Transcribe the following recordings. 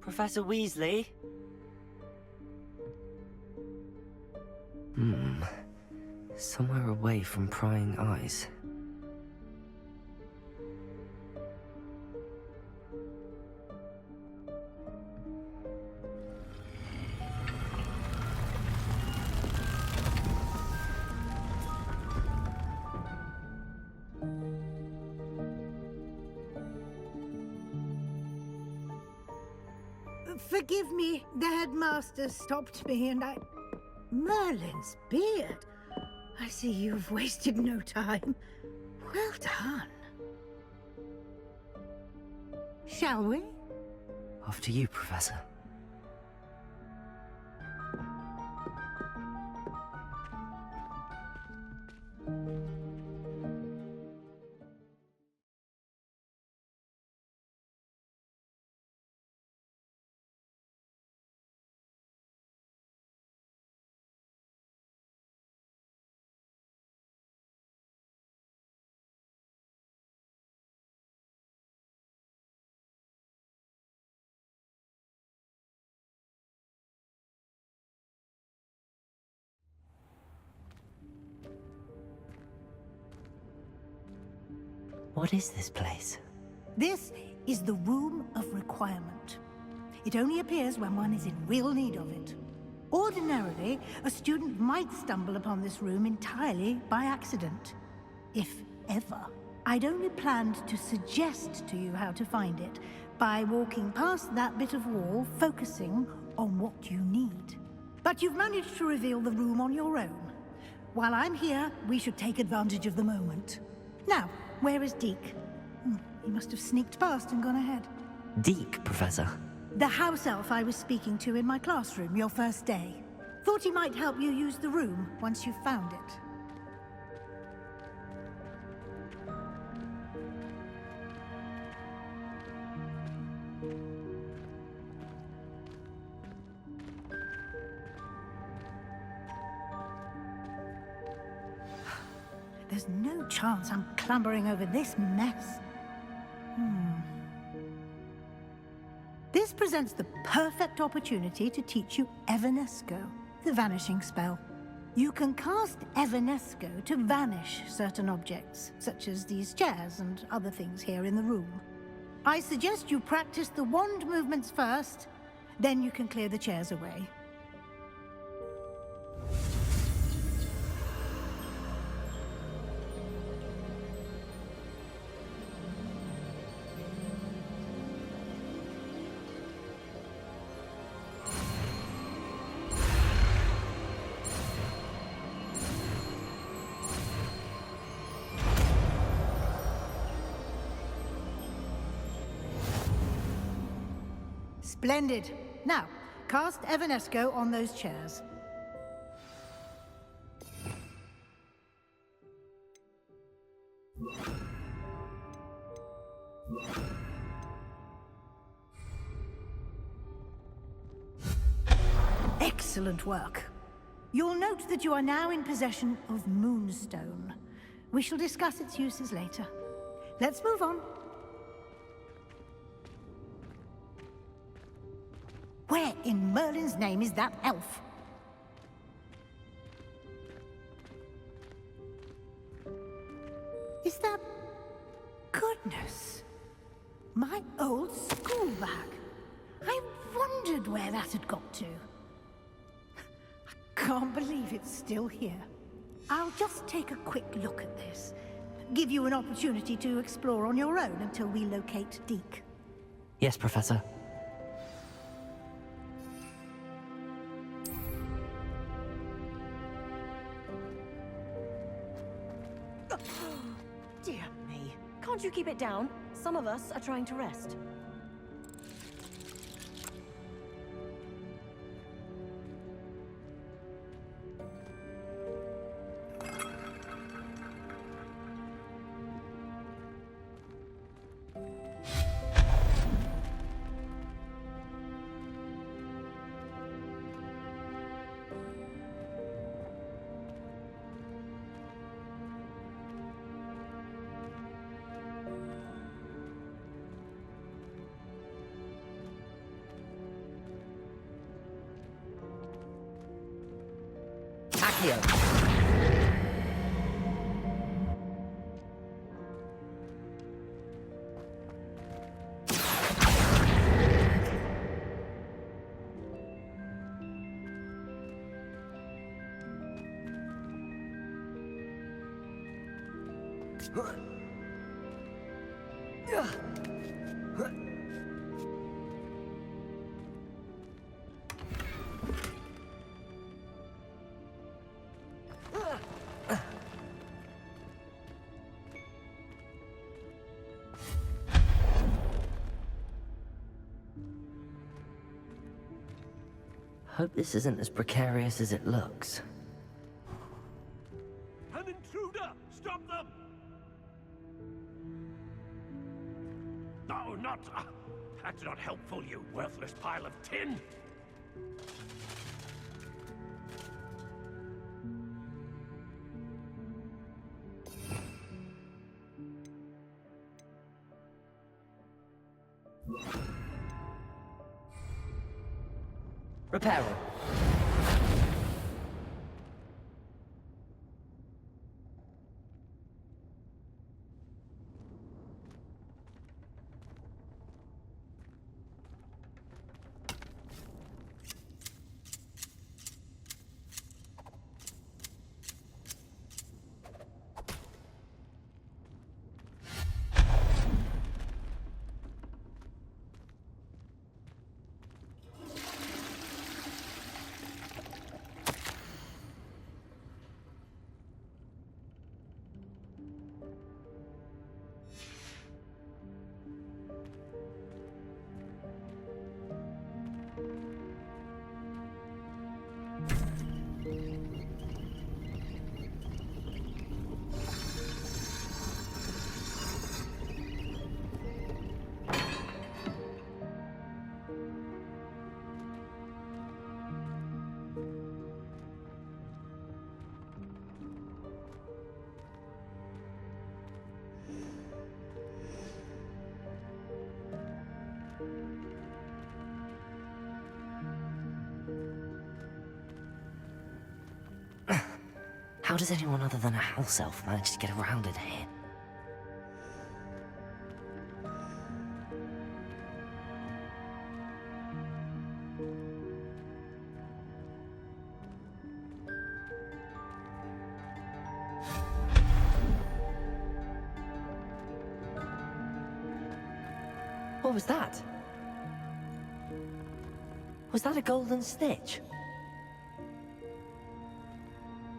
Professor Weasley? Somewhere away from prying eyes. Forgive me, the headmaster stopped me and I... Merlin's beard. I see you've wasted no time. Well done. Shall we? After you, Professor. What is this place? This is the Room of Requirement. It only appears when one is in real need of it. Ordinarily, a student might stumble upon this room entirely by accident. If ever. I'd only planned to suggest to you how to find it by walking past that bit of wall, focusing on what you need. But you've managed to reveal the room on your own. While I'm here, we should take advantage of the moment. Now, where is Deke? He must have sneaked past and gone ahead. Deke, Professor. The house elf I was speaking to in my classroom your first day. Thought he might help you use the room once you've found it. There's no chance I'm clambering over this mess. This presents the perfect opportunity to teach you Evanesco, the vanishing spell. You can cast Evanesco to vanish certain objects, such as these chairs and other things here in the room. I suggest you practice the wand movements first, then you can clear the chairs away. Splendid. Now, cast Evanesco on those chairs. Excellent work. You'll note that you are now in possession of Moonstone. We shall discuss its uses later. Let's move on. Where in Merlin's name is that elf? Is that... Goodness! My old school bag. I wondered where that had got to. I can't believe it's still here. I'll just take a quick look at this. Give you an opportunity to explore on your own until we locate Deke. Yes, Professor. Dear me. Can't you keep it down? Some of us are trying to rest. Accio. Hope this isn't as precarious as it looks. An intruder! Stop them! No, not... that's not helpful, you worthless pile of tin! Reparo. How does anyone other than a house elf manage to get around in here? What was that? Was that a golden snitch?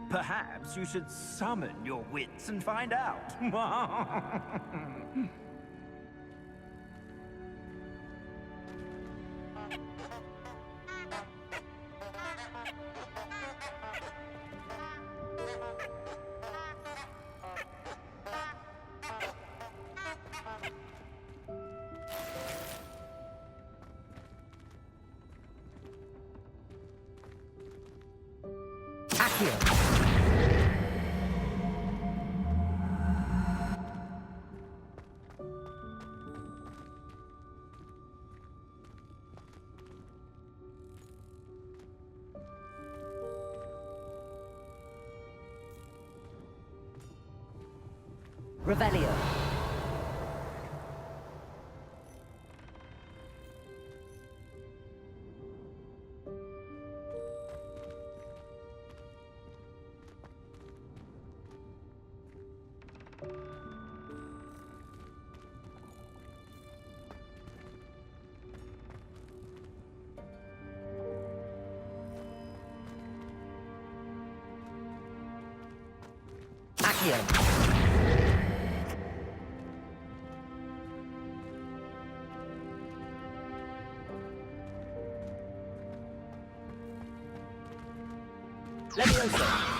Perhaps you should summon your wits and find out. Accio. Revelio. Accio. Leviosa.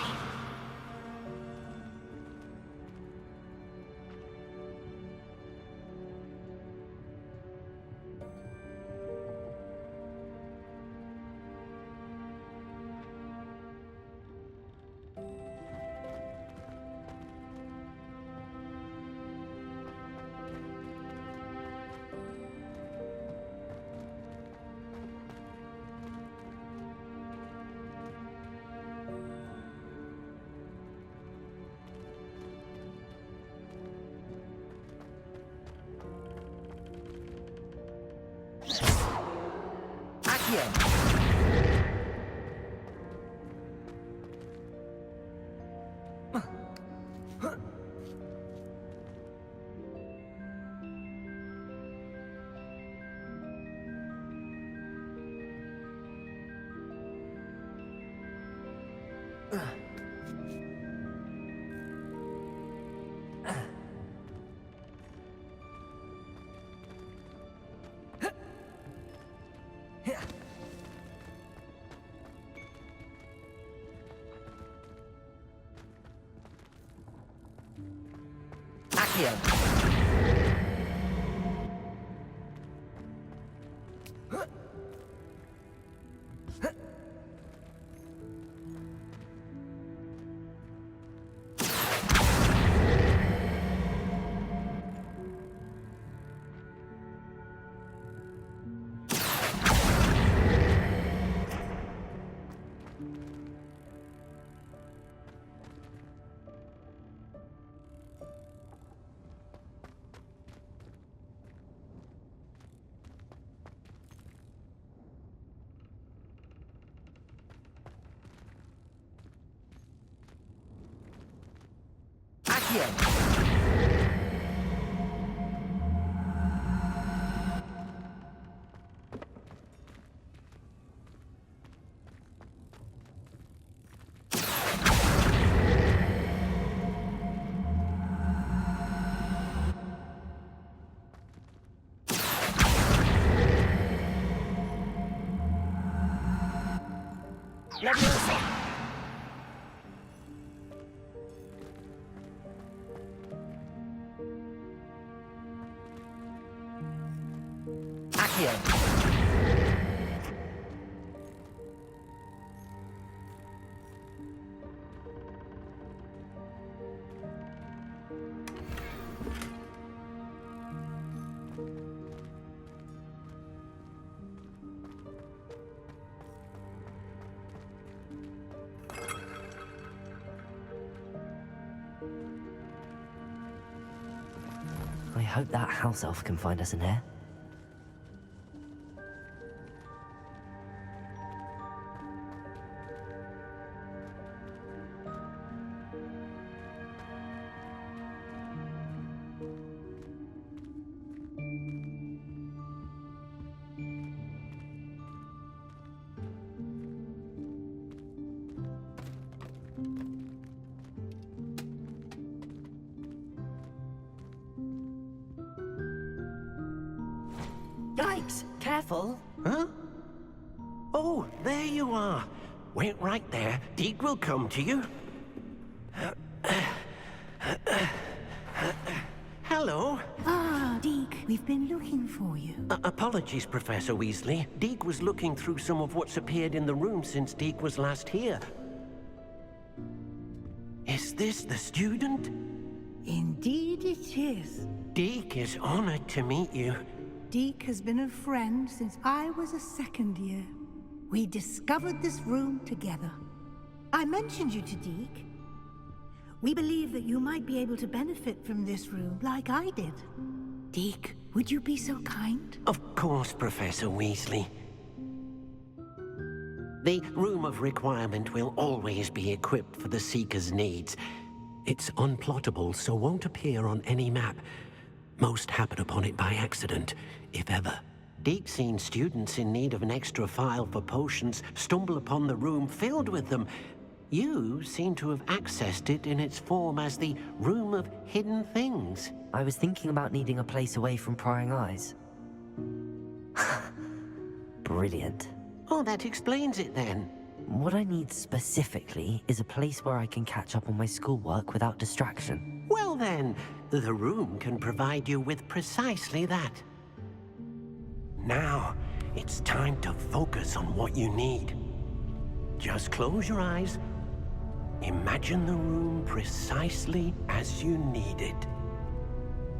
Leviosa! Accio! I hope that house elf can find us in here. Yikes! Careful! Huh? Oh, there you are. Wait right there. Deke will come to you. Hello. Ah, Deke, we've been looking for you. Apologies, Professor Weasley. Deke was looking through some of what's appeared in the room since Deke was last here. Is this the student? Indeed it is. Deke is honored to meet you. Deke has been a friend since I was a second year. We discovered this room together. I mentioned you to Deke. We believe that you might be able to benefit from this room like I did. Deke, would you be so kind? Of course, Professor Weasley. The Room of Requirement will always be equipped for the Seeker's needs. It's unplottable, so won't appear on any map. Most happen upon it by accident, if ever. Deke's seen students in need of an extra file for potions stumble upon the room filled with them. You seem to have accessed it in its form as the Room of Hidden Things. I was thinking about needing a place away from prying eyes. Brilliant. Oh, that explains it then. What I need specifically is a place where I can catch up on my schoolwork without distraction. Well then, the room can provide you with precisely that. Now, it's time to focus on what you need. Just close your eyes. Imagine the room precisely as you need it.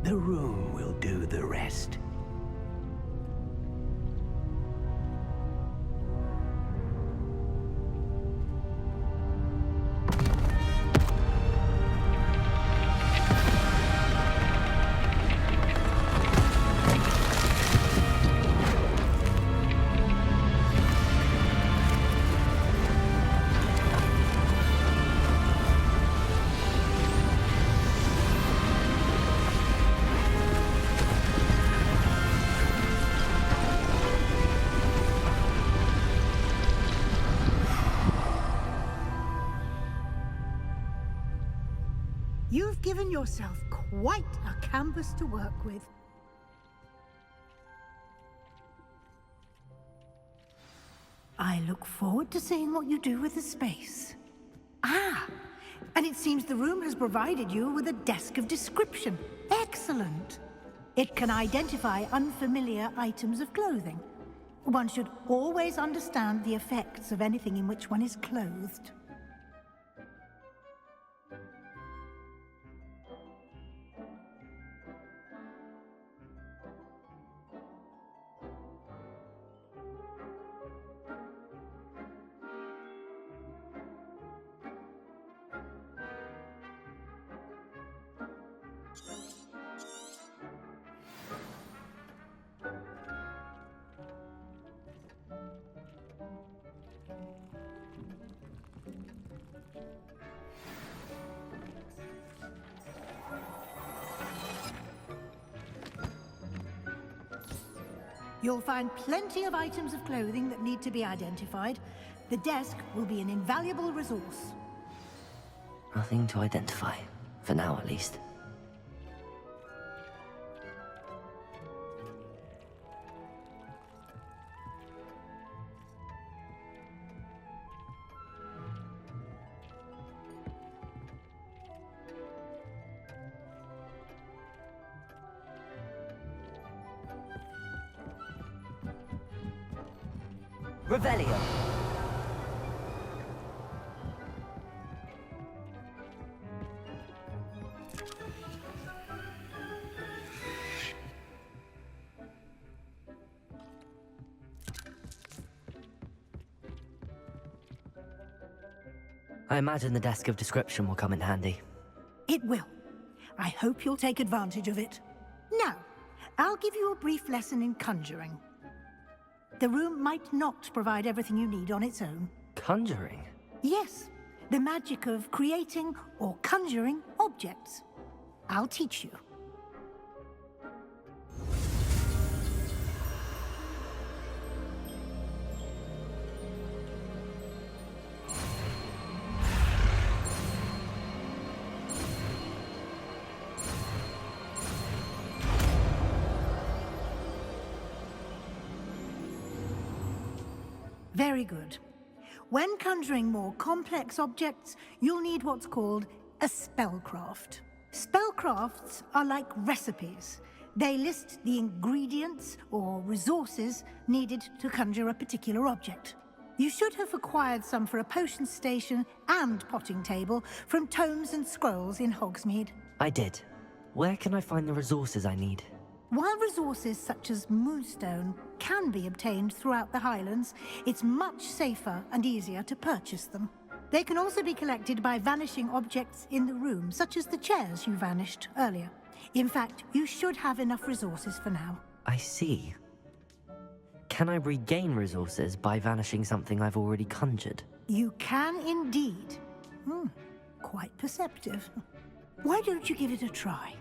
The room will do the rest. given yourself quite a canvas to work with. I look forward to seeing what you do with the space. Ah, and it seems the room has provided you with a desk of description. Excellent. It can identify unfamiliar items of clothing. One should always understand the effects of anything in which one is clothed. You'll find plenty of items of clothing that need to be identified. The desk will be an invaluable resource. Nothing to identify, for now at least. Revelio. I imagine the desk of description will come in handy. It will. I hope you'll take advantage of it. Now, I'll give you a brief lesson in conjuring. The room might not provide everything you need on its own. Conjuring? Yes, the magic of creating or conjuring objects. I'll teach you. Very good. When conjuring more complex objects, you'll need what's called a spellcraft. Spellcrafts are like recipes. They list the ingredients or resources needed to conjure a particular object. You should have acquired some for a potion station and potting table from tomes and scrolls in Hogsmeade. I did. Where can I find the resources I need? While resources such as moonstone can be obtained throughout the Highlands, it's much safer and easier to purchase them. They can also be collected by vanishing objects in the room, such as the chairs you vanished earlier. In fact, you should have enough resources for now. I see. Can I regain resources by vanishing something I've already conjured? You can indeed. Quite perceptive. Why don't you give it a try?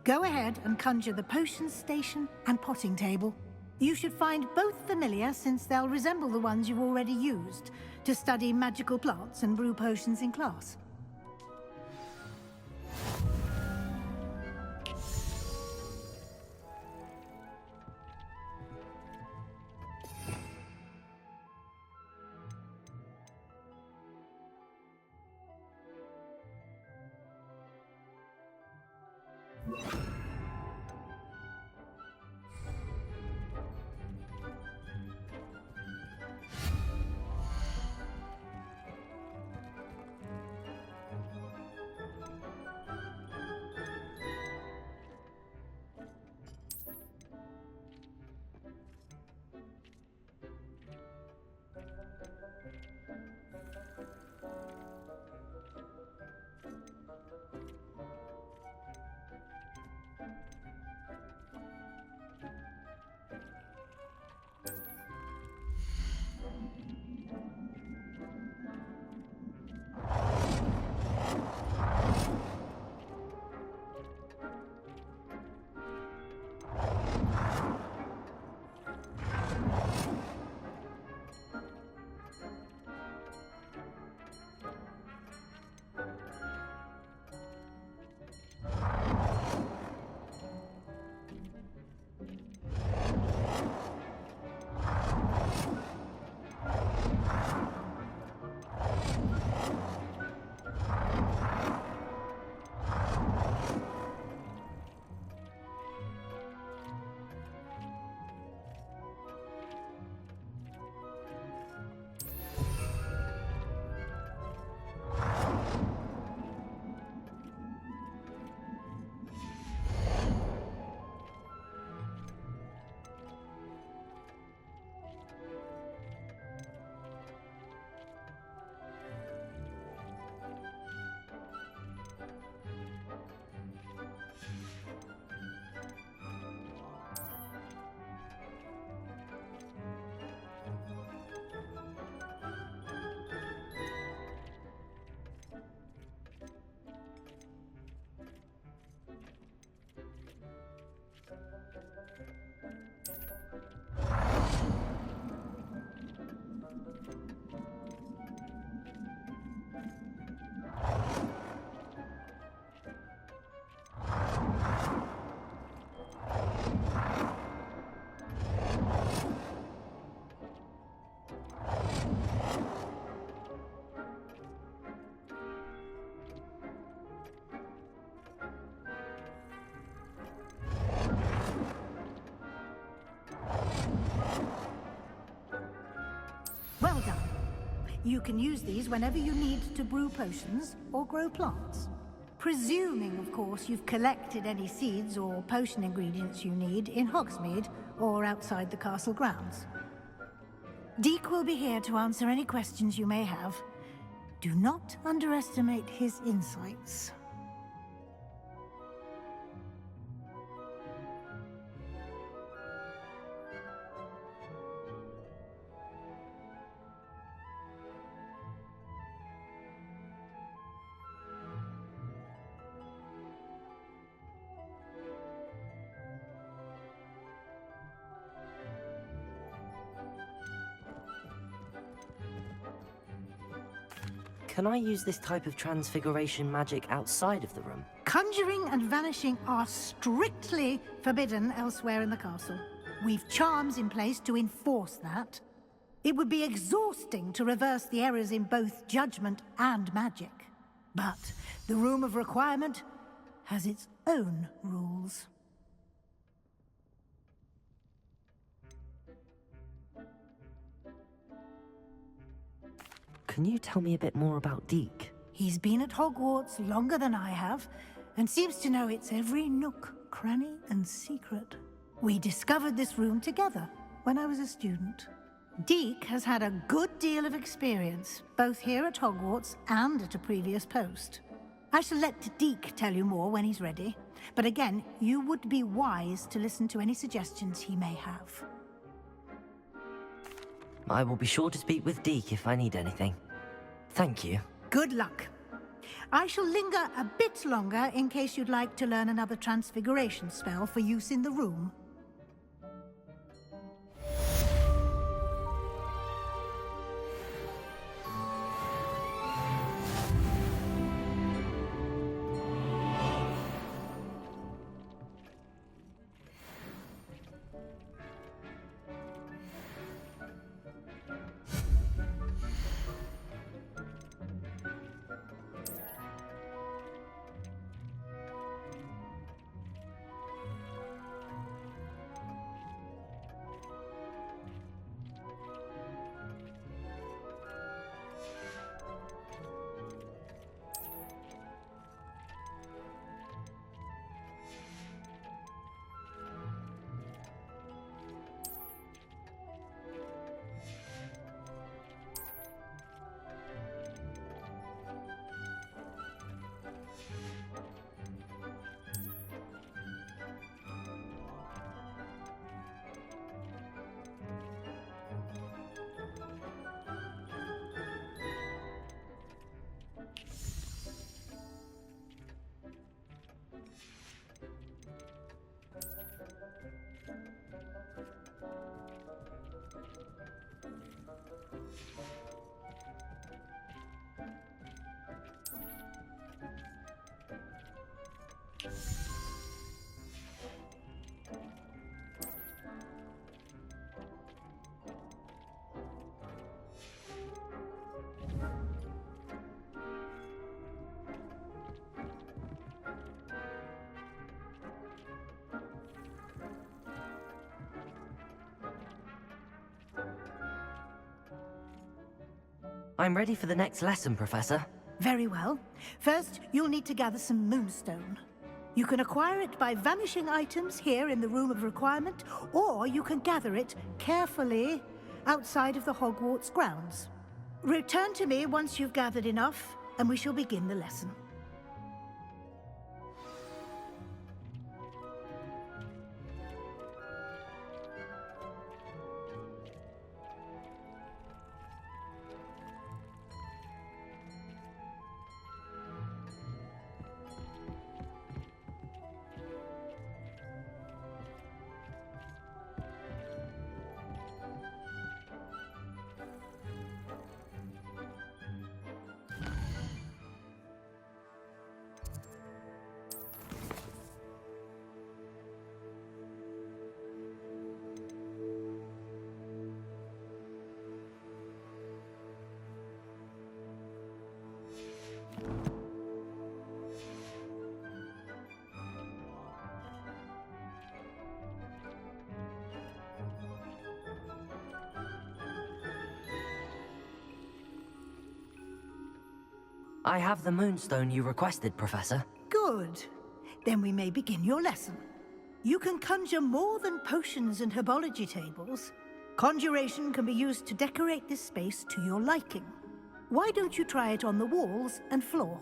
Go ahead and conjure the potion station and potting table. You should find both familiar, since they'll resemble the ones you've already used to study magical plants and brew potions in class. You can use these whenever you need to brew potions or grow plants. Presuming, of course, you've collected any seeds or potion ingredients you need in Hogsmeade or outside the castle grounds. Deek will be here to answer any questions you may have. Do not underestimate his insights. Can I use this type of transfiguration magic outside of the room? Conjuring and vanishing are strictly forbidden elsewhere in the castle. We've charms in place to enforce that. It would be exhausting to reverse the errors in both judgment and magic. But the Room of Requirement has its own rules. Can you tell me a bit more about Deek? He's been at Hogwarts longer than I have, and seems to know its every nook, cranny, and secret. We discovered this room together when I was a student. Deek has had a good deal of experience, both here at Hogwarts and at a previous post. I shall let Deek tell you more when he's ready, but again, you would be wise to listen to any suggestions he may have. I will be sure to speak with Deek if I need anything. Thank you. Good luck. I shall linger a bit longer in case you'd like to learn another transfiguration spell for use in the room. I'm ready for the next lesson, Professor. Very well. First, you'll need to gather some moonstone. You can acquire it by vanishing items here in the Room of Requirement, or you can gather it carefully outside of the Hogwarts grounds. Return to me once you've gathered enough, and we shall begin the lesson. I have the moonstone you requested, Professor. Good. Then we may begin your lesson. You can conjure more than potions and herbology tables. Conjuration can be used to decorate this space to your liking. Why don't you try it on the walls and floor?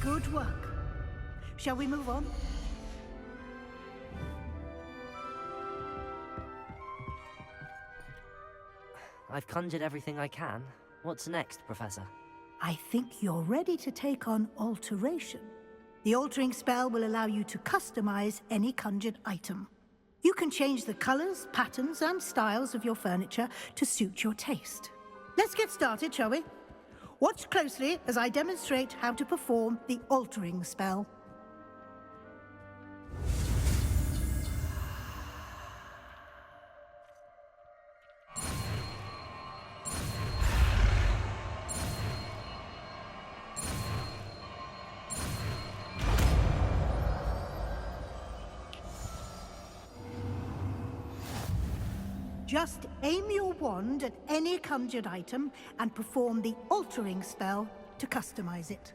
Good work. Shall we move on? I've conjured everything I can. What's next, Professor? I think you're ready to take on alteration. The altering spell will allow you to customize any conjured item. You can change the colors, patterns, and styles of your furniture to suit your taste. Let's get started, shall we? Watch closely as I demonstrate how to perform the altering spell. Just aim your wand at any conjured item and perform the altering spell to customize it.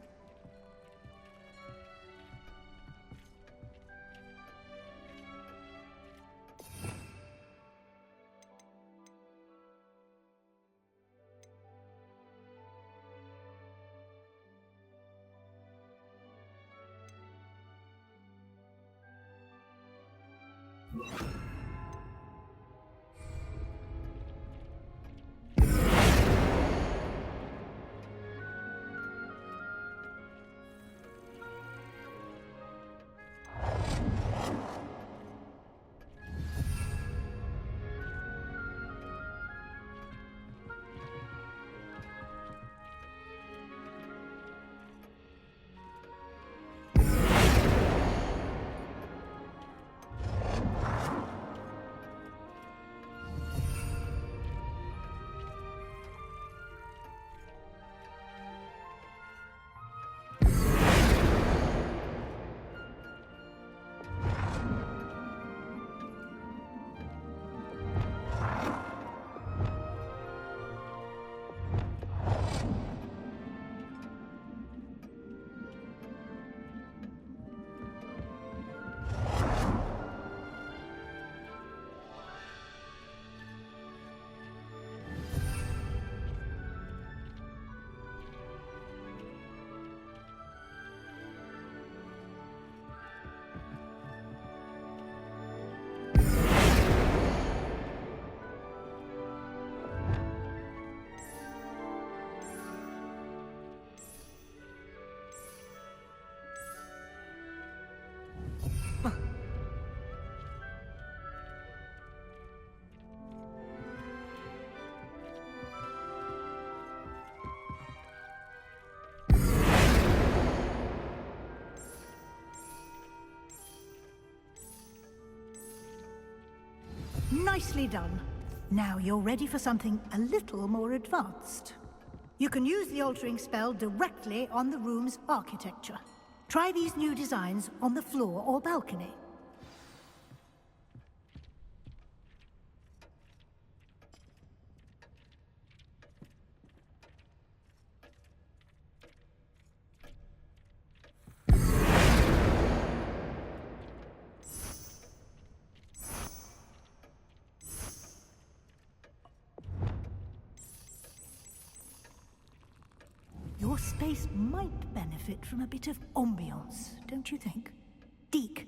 Nicely done. Now you're ready for something a little more advanced. You can use the altering spell directly on the room's architecture. Try these new designs on the floor or balcony. Your space might benefit from a bit of ambiance, don't you think? Deke,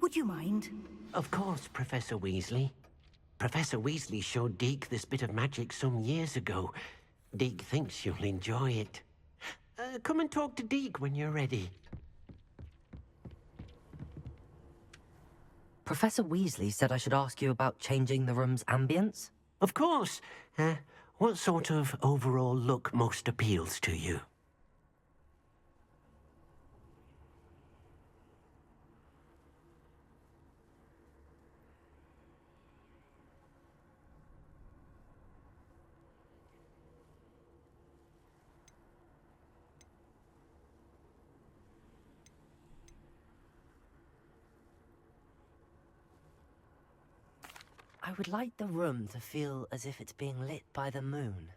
would you mind? Of course, Professor Weasley. Professor Weasley showed Deke this bit of magic some years ago. Deke thinks you'll enjoy it. Come and talk to Deke when you're ready. Professor Weasley said I should ask you about changing the room's ambience? Of course. What sort of overall look most appeals to you? I would like the room to feel as if it's being lit by the moon.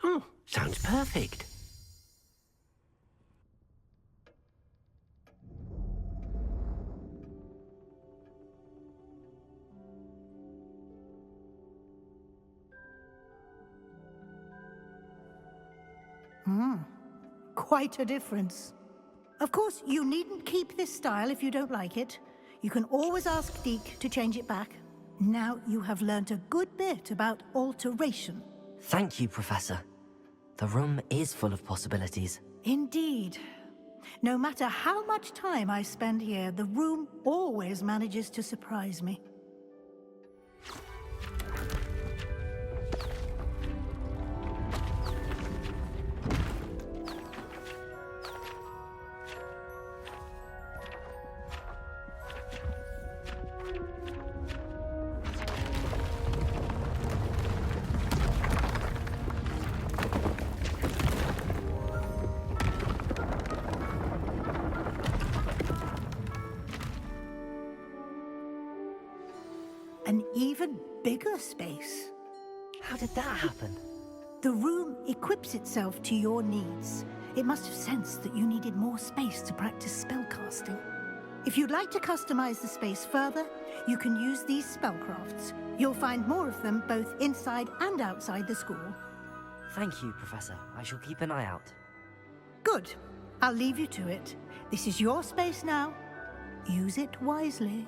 Oh, sounds perfect. Quite a difference. Of course, you needn't keep this style if you don't like it. You can always ask Deke to change it back. Now you have learnt a good bit about alteration. Thank you, Professor. The room is full of possibilities. Indeed. No matter how much time I spend here, the room always manages to surprise me. An even bigger space. How did that happen? The room equips itself to your needs. It must have sensed that you needed more space to practice spellcasting. If you'd like to customize the space further, you can use these spellcrafts. You'll find more of them both inside and outside the school. Thank you, Professor. I shall keep an eye out. Good. I'll leave you to it. This is your space now. Use it wisely.